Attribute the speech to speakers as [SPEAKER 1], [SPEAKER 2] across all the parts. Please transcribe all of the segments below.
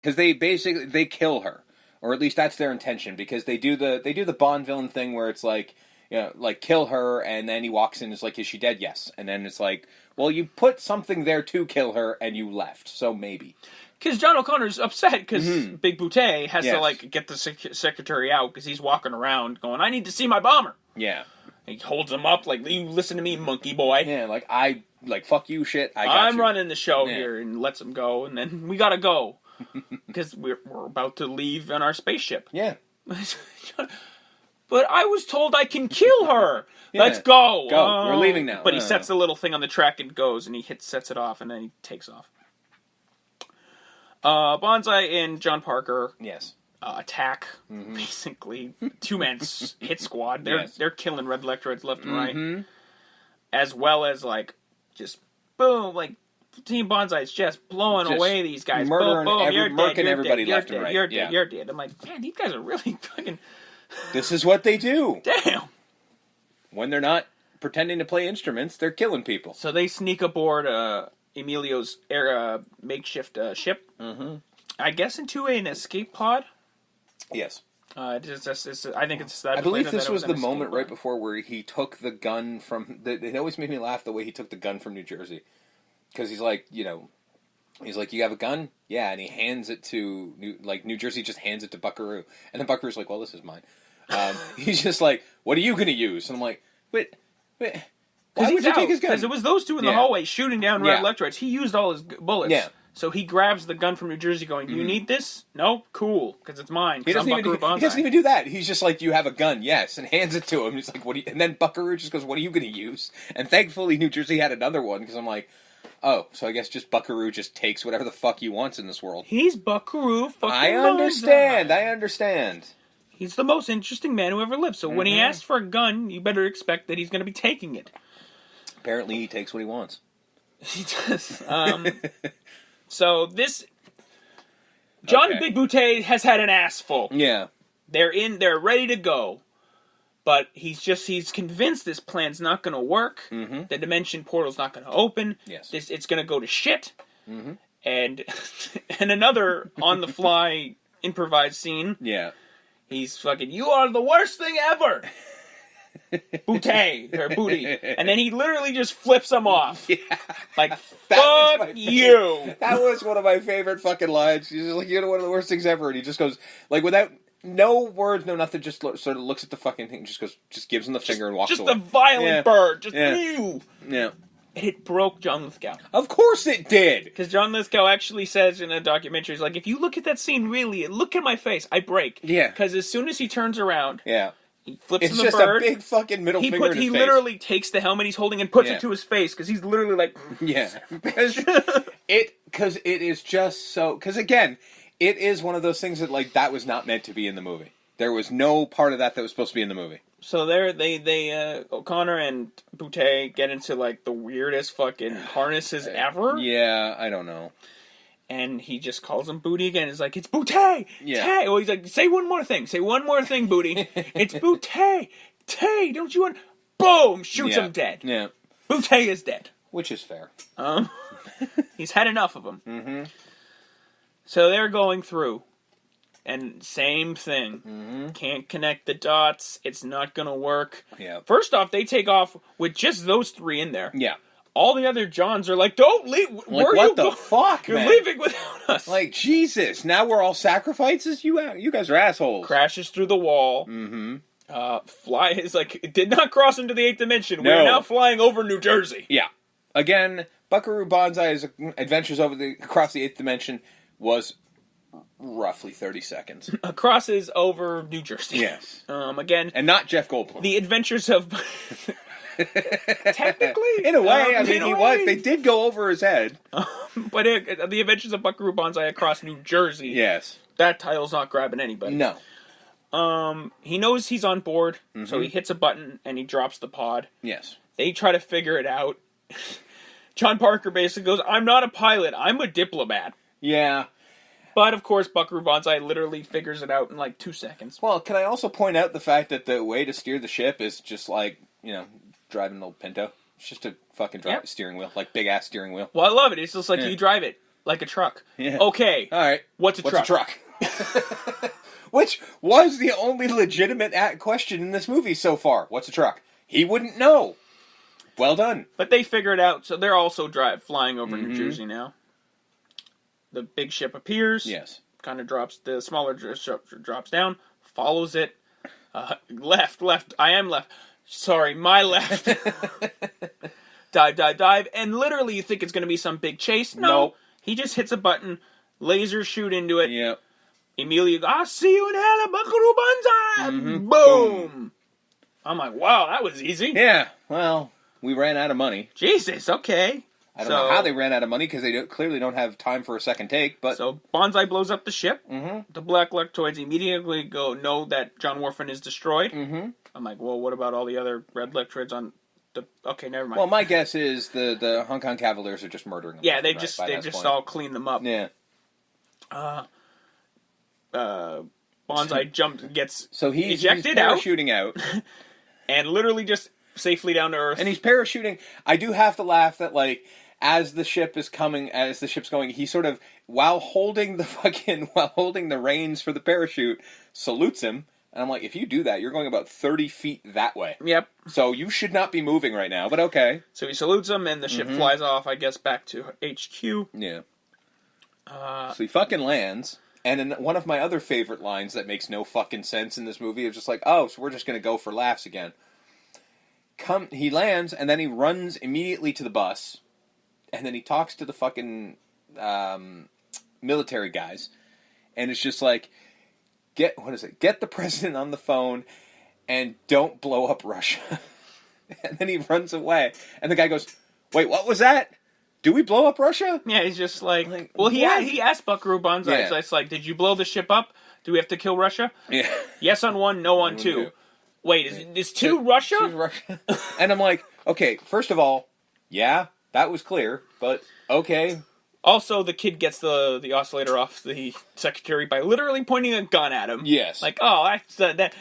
[SPEAKER 1] Because they kill her, or at least that's their intention. Because they do the Bond villain thing where it's like, like kill her, and then he walks in and is like, is she dead? Yes. And then it's like, well, you put something there to kill her, and you left, so maybe.
[SPEAKER 2] Because John O'Connor's upset because Big Boutte has to like get the secretary out because he's walking around going, I need to see my bomber.
[SPEAKER 1] Yeah.
[SPEAKER 2] He holds him up like, you listen to me, monkey boy.
[SPEAKER 1] Yeah, like fuck you, shit. I'm
[SPEAKER 2] running the show here, and lets him go, and then we gotta go because we're about to leave on our spaceship.
[SPEAKER 1] Yeah.
[SPEAKER 2] But I was told I can kill her. Yeah. Let's go.
[SPEAKER 1] Go. We're leaving now.
[SPEAKER 2] But he sets the little thing on the track and goes, and he sets it off, and then he takes off. Bonzai and John Parker attack, basically. Two-man hit squad. They're killing red electrodes left and right. As well as, like, just boom, like, Team Bonzai is just blowing away these guys.
[SPEAKER 1] Murdering
[SPEAKER 2] murking
[SPEAKER 1] everybody left and right.
[SPEAKER 2] You're dead, you're dead. I'm like, man, these guys are really fucking...
[SPEAKER 1] This is what they do.
[SPEAKER 2] Damn.
[SPEAKER 1] When they're not pretending to play instruments, they're killing people.
[SPEAKER 2] So they sneak aboard Emilio's makeshift ship. I guess into an escape pod.
[SPEAKER 1] Yes.
[SPEAKER 2] I think it's.
[SPEAKER 1] I believe this was the moment right before where he took the gun from. It always made me laugh the way he took the gun from New Jersey, because he's like, he's like, you have a gun? Yeah, and he hands it to New Jersey just hands it to Buckaroo, and then Buckaroo's like, well, this is mine. He's just like, what are you going to use? And I'm like, wait. Why would you take his gun?
[SPEAKER 2] Because it was those two in the hallway shooting down red electrodes. He used all his bullets. Yeah. So he grabs the gun from New Jersey going, you need this? No? Cool. Because it's mine.
[SPEAKER 1] He doesn't even do that. He's just like, you have a gun? Yes. And hands it to him. He's like, what do you... And then Buckaroo just goes, what are you going to use? And thankfully New Jersey had another one, because I'm like, oh, so I guess just Buckaroo just takes whatever the fuck he wants in this world.
[SPEAKER 2] He's Buckaroo fucking
[SPEAKER 1] I understand.
[SPEAKER 2] He's the most interesting man who ever lived. So when he asks for a gun, you better expect that he's going to be taking it.
[SPEAKER 1] Apparently he takes what he wants.
[SPEAKER 2] He does. So this... John Big Boutte has had an ass full.
[SPEAKER 1] Yeah.
[SPEAKER 2] They're ready to go. But he's convinced this plan's not going to work. The dimension portal's not going to open.
[SPEAKER 1] Yes.
[SPEAKER 2] It's going to go to shit. And another on-the-fly improvised scene.
[SPEAKER 1] Yeah.
[SPEAKER 2] He's fucking, you are the worst thing ever! Boutte, or booty. And then he literally just flips him off. Yeah. Like, fuck you!
[SPEAKER 1] That was one of my favorite fucking lines. He's just like, you're one of the worst things ever. And he just goes, like, without... No words, no nothing, just sort of looks at the fucking thing and just gives him the finger and walks away.
[SPEAKER 2] Just a violent bird. Just you.
[SPEAKER 1] Yeah.
[SPEAKER 2] It broke John Lithgow.
[SPEAKER 1] Of course it did!
[SPEAKER 2] Because John Lithgow actually says in a documentary, he's like, if you look at that scene really, look at my face, I break.
[SPEAKER 1] Yeah.
[SPEAKER 2] Because as soon as he turns around, he flips
[SPEAKER 1] it's
[SPEAKER 2] him the bird.
[SPEAKER 1] It's just a big fucking middle finger in his face.
[SPEAKER 2] He literally takes the helmet he's holding and puts it to his face, because he's literally like...
[SPEAKER 1] Yeah. Because it is just so... Because again, it is one of those things that, like, that was not meant to be in the movie. There was no part of that was supposed to be in the movie.
[SPEAKER 2] So they O'Connor and Boutte get into, like, the weirdest fucking harnesses ever.
[SPEAKER 1] Yeah, I don't know.
[SPEAKER 2] And he just calls him Booty again. He's like, it's Boutte!
[SPEAKER 1] Yeah.
[SPEAKER 2] Tay! Well, he's like, say one more thing. Say one more thing, Booty. It's Boutte! Tay, don't you want... Boom! Shoots him dead.
[SPEAKER 1] Yeah.
[SPEAKER 2] Boutte is dead.
[SPEAKER 1] Which is fair.
[SPEAKER 2] He's had enough of them. So they're going through. And same thing. Can't connect the dots. It's not going to work.
[SPEAKER 1] Yeah.
[SPEAKER 2] First off, they take off with just those three in there.
[SPEAKER 1] Yeah.
[SPEAKER 2] All the other Johns are like, don't leave.
[SPEAKER 1] Like, where what the fuck,
[SPEAKER 2] You're leaving without us.
[SPEAKER 1] Like, Jesus. Now we're all sacrifices? You guys are assholes.
[SPEAKER 2] Crashes through the wall. Fly is like, it did not cross into the 8th dimension. No. We're now flying over New Jersey.
[SPEAKER 1] Yeah. Again, Buckaroo Bonzai's adventures across the 8th dimension was... roughly 30 seconds.
[SPEAKER 2] Crosses over New Jersey.
[SPEAKER 1] Yes.
[SPEAKER 2] Again...
[SPEAKER 1] And not Jeff Goldblum.
[SPEAKER 2] The adventures of... Technically?
[SPEAKER 1] In a way. I mean, they did go over his head.
[SPEAKER 2] But the adventures of Buckaroo Bonzai across New Jersey...
[SPEAKER 1] Yes.
[SPEAKER 2] That title's not grabbing anybody.
[SPEAKER 1] No.
[SPEAKER 2] He knows he's on board, so he hits a button and he drops the pod.
[SPEAKER 1] Yes.
[SPEAKER 2] They try to figure it out. John Parker basically goes, I'm not a pilot, I'm a diplomat.
[SPEAKER 1] Yeah.
[SPEAKER 2] But, of course, Buckaroo Bonzai literally figures it out in, like, 2 seconds.
[SPEAKER 1] Well, can I also point out the fact that the way to steer the ship is just like, driving an old Pinto? It's just a fucking steering wheel, like big-ass steering wheel.
[SPEAKER 2] Well, I love it. It's just like you drive it. like a truck.
[SPEAKER 1] Yeah.
[SPEAKER 2] Okay.
[SPEAKER 1] All right.
[SPEAKER 2] What's a truck?
[SPEAKER 1] Which was the only legitimate question in this movie so far. What's a truck? He wouldn't know. Well done.
[SPEAKER 2] But they figure it out, so they're also flying over New Jersey now. The big ship appears.
[SPEAKER 1] Yes.
[SPEAKER 2] Kind of drops. The smaller ship drops down. Follows it. Left. I am left. Sorry, my left. Dive. And literally you think it's going to be some big chase. No.
[SPEAKER 1] Nope.
[SPEAKER 2] He just hits a button. Laser shoot into it.
[SPEAKER 1] Yep.
[SPEAKER 2] Immediately, I'll see you in hell at Buckaroo Bonzai. Boom. I'm like, wow, that was easy.
[SPEAKER 1] Yeah. Well, we ran out of money.
[SPEAKER 2] Jesus, okay.
[SPEAKER 1] I don't know how they ran out of money because they clearly don't have time for a second take. But
[SPEAKER 2] so Bonzai blows up the ship.
[SPEAKER 1] Mm-hmm.
[SPEAKER 2] The Black Lectroids immediately know that John Warfin is destroyed.
[SPEAKER 1] Mm-hmm.
[SPEAKER 2] I'm like, well, what about all the other red Lectroids on the? Okay, never mind.
[SPEAKER 1] Well, my guess is the Hong Kong Cavaliers are just murdering them.
[SPEAKER 2] Yeah, they just all clean them up.
[SPEAKER 1] Yeah.
[SPEAKER 2] Bonzai gets
[SPEAKER 1] he's
[SPEAKER 2] ejected
[SPEAKER 1] parachuting out,
[SPEAKER 2] and literally just safely down to Earth.
[SPEAKER 1] And he's parachuting. I do have to laugh that as the ship's going, he sort of while holding the reins for the parachute salutes him. And I'm like, if you do that, you're going about 30 feet that way.
[SPEAKER 2] Yep.
[SPEAKER 1] So you should not be moving right now, but okay.
[SPEAKER 2] So he salutes him, and the ship flies off, I guess, back to HQ.
[SPEAKER 1] Yeah. So he fucking lands. And in one of my other favorite lines that makes no fucking sense in this movie is just like, oh, so we're just going to go for laughs again. He lands, and then he runs immediately to the bus, and then he talks to the fucking military guys, and it's just like, get the president on the phone, and don't blow up Russia. And then he runs away, and the guy goes, wait, what was that? Do we blow up Russia?
[SPEAKER 2] Yeah, he's just like well, he asked Buckaroo Bonzai, so it's like, did you blow the ship up? Do we have to kill Russia?
[SPEAKER 1] Yeah.
[SPEAKER 2] Yes on one, no on two. Wait, is two Russia?
[SPEAKER 1] Two Russia. And I'm like, okay, first of all, yeah, that was clear, but okay.
[SPEAKER 2] Also, the kid gets the oscillator off the secretary by literally pointing a gun at him.
[SPEAKER 1] Yes.
[SPEAKER 2] Like, oh, that's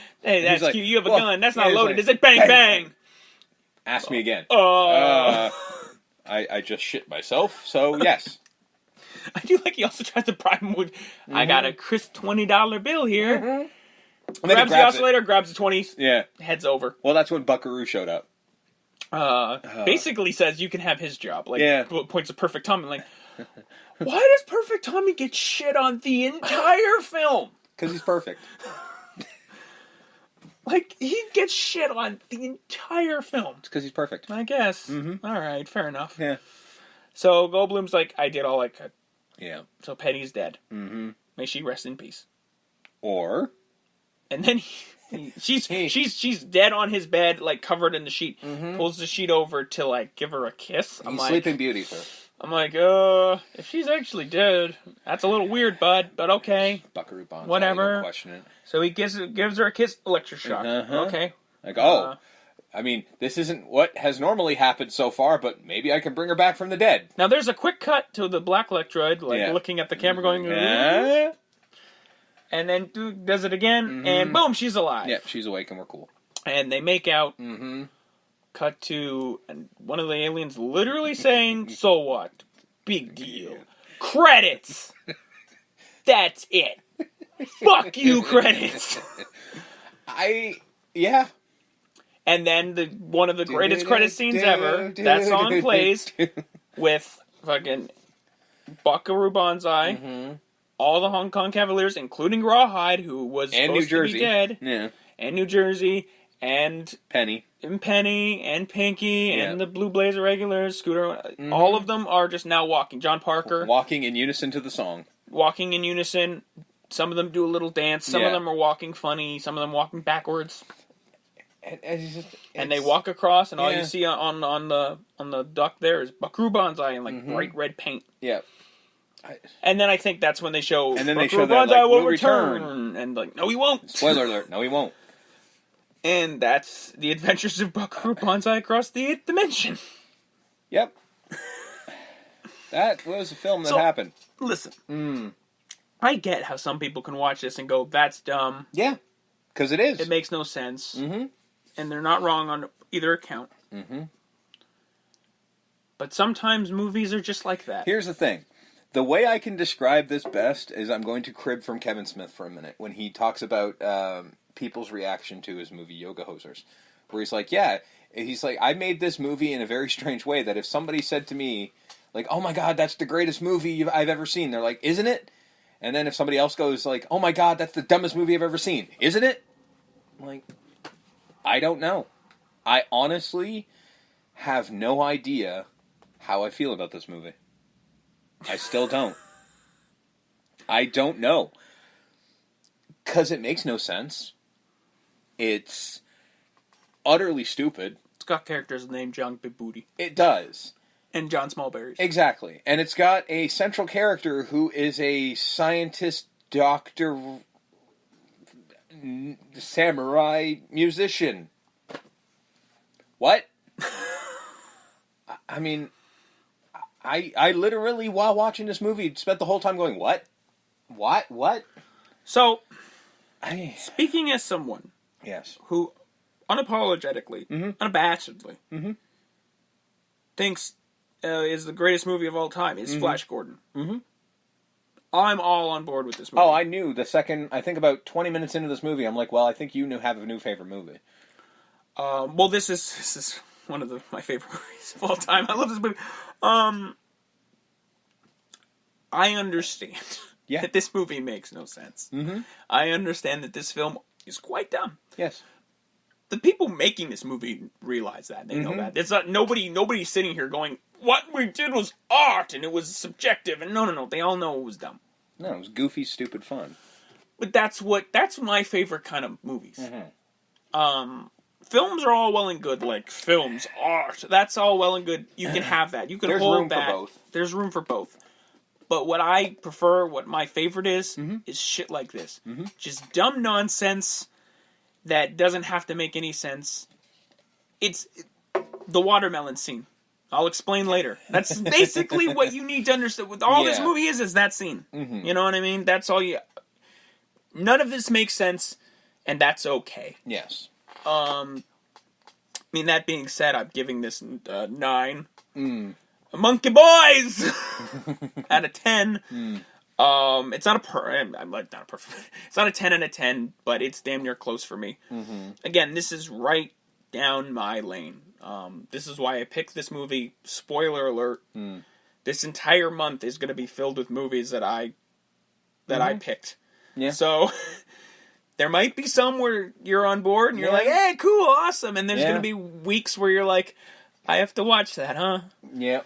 [SPEAKER 1] like,
[SPEAKER 2] cute. You have a gun. That's not loaded.
[SPEAKER 1] Like,
[SPEAKER 2] Is it? Bang, bang.
[SPEAKER 1] Ask me again.
[SPEAKER 2] I
[SPEAKER 1] just shit myself, so yes.
[SPEAKER 2] I do like he also tries to bribe him with, I got a crisp $20 bill here.
[SPEAKER 1] Mm-hmm.
[SPEAKER 2] Grabs the oscillator, grabs the 20s, heads over.
[SPEAKER 1] Well, that's when Buckaroo showed up.
[SPEAKER 2] Basically says you can have his job. Points to Perfect Tommy. Like, why does Perfect Tommy get shit on the entire film?
[SPEAKER 1] Because he's perfect.
[SPEAKER 2] Like, he gets shit on the entire film.
[SPEAKER 1] It's because he's perfect.
[SPEAKER 2] I guess.
[SPEAKER 1] Mm-hmm.
[SPEAKER 2] All right, fair enough.
[SPEAKER 1] Yeah.
[SPEAKER 2] So Goldblum's like, I did all I could.
[SPEAKER 1] Yeah.
[SPEAKER 2] So Penny's dead.
[SPEAKER 1] Mm-hmm.
[SPEAKER 2] May she rest in peace.
[SPEAKER 1] Or...
[SPEAKER 2] And then she's dead on his bed, like, covered in the sheet. Mm-hmm. Pulls the sheet over to, like, give her a kiss.
[SPEAKER 1] He's Sleeping Beauty, sir.
[SPEAKER 2] I'm like, if she's actually dead, that's a little weird, bud, but okay.
[SPEAKER 1] Buckaroo Bonzai,
[SPEAKER 2] whatever.
[SPEAKER 1] Don't question it.
[SPEAKER 2] So he gives her a kiss, electroshock.
[SPEAKER 1] Uh-huh.
[SPEAKER 2] Okay.
[SPEAKER 1] Like, I mean, this isn't what has normally happened so far, but maybe I can bring her back from the dead.
[SPEAKER 2] Now there's a quick cut to the Black Lectroid, looking at the camera going, and then does it again, and boom, she's alive.
[SPEAKER 1] Yep, she's awake and we're cool.
[SPEAKER 2] And they make out.
[SPEAKER 1] Mm-hmm.
[SPEAKER 2] Cut to one of the aliens literally saying, so what? Big deal. Credits! That's it. Fuck you, credits!
[SPEAKER 1] Yeah.
[SPEAKER 2] And then one of the greatest credit scenes ever, that song plays with fucking Buckaroo Bonzai, all the Hong Kong Cavaliers, including Rawhide, who was supposed to be dead, and New Jersey, and
[SPEAKER 1] Penny,
[SPEAKER 2] and Pinky, and the Blue Blazer regulars, Scooter, all of them are just now walking. John Parker.
[SPEAKER 1] Walking in unison to the song.
[SPEAKER 2] Walking in unison. Some of them do a little dance. Some of them are walking funny. Some of them walking backwards. And they walk across, and all you see on the duck there is Buckaroo Bonzai in like bright red paint.
[SPEAKER 1] Yeah.
[SPEAKER 2] And then I think that's when they show
[SPEAKER 1] Buckaroo
[SPEAKER 2] Bonzai will return. And like, no, he won't.
[SPEAKER 1] Spoiler alert, no, he won't.
[SPEAKER 2] And that's the adventures of Buckaroo Bonzai across the 8th dimension.
[SPEAKER 1] Yep. That was a film that happened.
[SPEAKER 2] Listen. I get how some people can watch this and go, that's dumb.
[SPEAKER 1] Yeah, because it is.
[SPEAKER 2] It makes no sense. Mm-hmm. And they're not wrong on either account. Mm-hmm. But sometimes movies are just like that.
[SPEAKER 1] Here's the thing. The way I can describe this best is I'm going to crib from Kevin Smith for a minute when he talks about people's reaction to his movie Yoga Hosers, where he's like, I made this movie in a very strange way that if somebody said to me, like, oh my God, that's the greatest movie I've ever seen, they're like, isn't it? And then if somebody else goes like, oh my God, that's the dumbest movie I've ever seen, isn't it? I'm like, I don't know. I honestly have no idea how I feel about this movie. I still don't. I don't know. Because it makes no sense. It's utterly stupid.
[SPEAKER 2] It's got characters named John Big Booty.
[SPEAKER 1] It does.
[SPEAKER 2] And John Smallberries.
[SPEAKER 1] Exactly. And it's got a central character who is a scientist, doctor, samurai, musician. What? I mean, I literally, while watching this movie, spent the whole time going, what? What?
[SPEAKER 2] So, speaking as someone who unapologetically, unabashedly, thinks is the greatest movie of all time is Flash Gordon. I'm all on board with this movie.
[SPEAKER 1] Oh, I knew the second, I think about 20 minutes into this movie, I'm like, well, I think you have a new favorite movie.
[SPEAKER 2] Well, this is one of my favorite movies of all time. I love this movie. I understand that this movie makes no sense. I understand that this film is quite dumb.
[SPEAKER 1] Yes.
[SPEAKER 2] The people making this movie realize that. They know that. It's not nobody's sitting here going, what we did was art and it was subjective. And no. They all know it was dumb.
[SPEAKER 1] No, it was goofy, stupid fun.
[SPEAKER 2] But that's my favorite kind of movies. Films are all well and good, like films, art. That's all well and good. You can have that. You can hold that. There's room for both. There's room for both. But what I prefer, what my favorite is shit like this. Just dumb nonsense that doesn't have to make any sense. It's the watermelon scene. I'll explain later. That's basically what you need to understand. What all this movie is that scene. You know what I mean? That's all you... None of this makes sense, and that's okay.
[SPEAKER 1] Yes.
[SPEAKER 2] I mean, that being said, I'm giving this 9. Monkey Boys! Out of 10. It's not not a perfect... It's not a 10 out of 10, but it's damn near close for me. Again, this is right down my lane. This is why I picked this movie. Spoiler alert. This entire month is going to be filled with movies that I picked. Yeah. So... There might be some where you're on board and you're like, hey, cool, awesome. And there's going to be weeks where you're like, I have to watch that, huh?
[SPEAKER 1] Yep.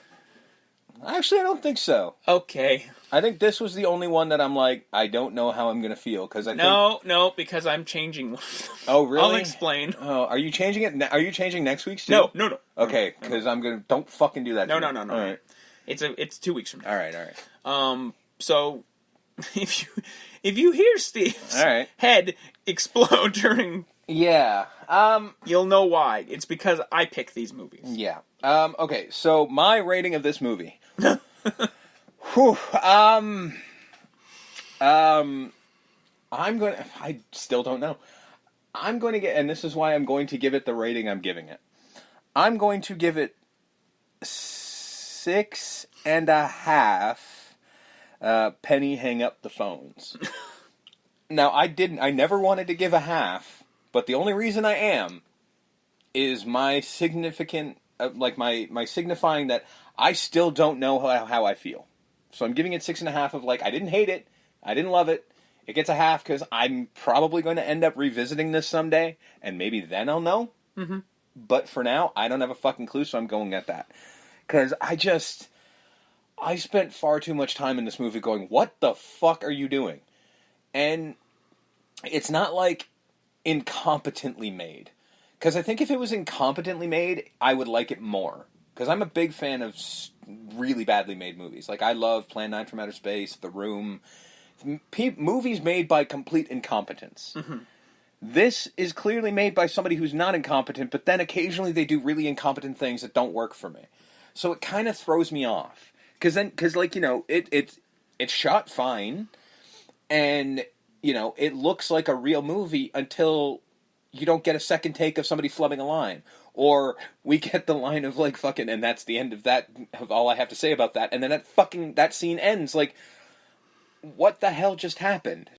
[SPEAKER 1] Actually, I don't think so.
[SPEAKER 2] Okay.
[SPEAKER 1] I think this was the only one that I'm like, I don't know how I'm going to feel.
[SPEAKER 2] No, because I'm changing one of them.
[SPEAKER 1] Oh, really?
[SPEAKER 2] I'll explain.
[SPEAKER 1] Oh, are you changing it? Are you changing next week's too?
[SPEAKER 2] No.
[SPEAKER 1] Okay, because I'm going to... Don't fucking do that.
[SPEAKER 2] No.
[SPEAKER 1] All right.
[SPEAKER 2] It's 2 weeks from now.
[SPEAKER 1] All right.
[SPEAKER 2] So... If you hear Steve's head explode during...
[SPEAKER 1] Yeah.
[SPEAKER 2] You'll know why. It's because I pick these movies.
[SPEAKER 1] Yeah. Okay, so my rating of this movie. I still don't know. I'm going to get... And this is why I'm going to give it the rating I'm giving it. I'm going to give it 6.5... Penny hang up the phones. Now, I never wanted to give a half, but the only reason I am is my significant, my signifying that I still don't know how I feel. So I'm giving it 6.5 of I didn't hate it, I didn't love it. It gets a half because I'm probably going to end up revisiting this someday, and maybe then I'll know. But for now, I don't have a fucking clue, so I'm going at that. Because I spent far too much time in this movie going, what the fuck are you doing? And it's not incompetently made. Because I think if it was incompetently made, I would like it more. Because I'm a big fan of really badly made movies. I love Plan 9 from Outer Space, The Room. Movies made by complete incompetence. This is clearly made by somebody who's not incompetent, but then occasionally they do really incompetent things that don't work for me. So it kind of throws me off. Because it's shot fine, and, it looks like a real movie until you don't get a second take of somebody flubbing a line. Or we get the line of, like, fucking, and that's the end of that, of all I have to say about that. And then that scene ends. Like, what the hell just happened?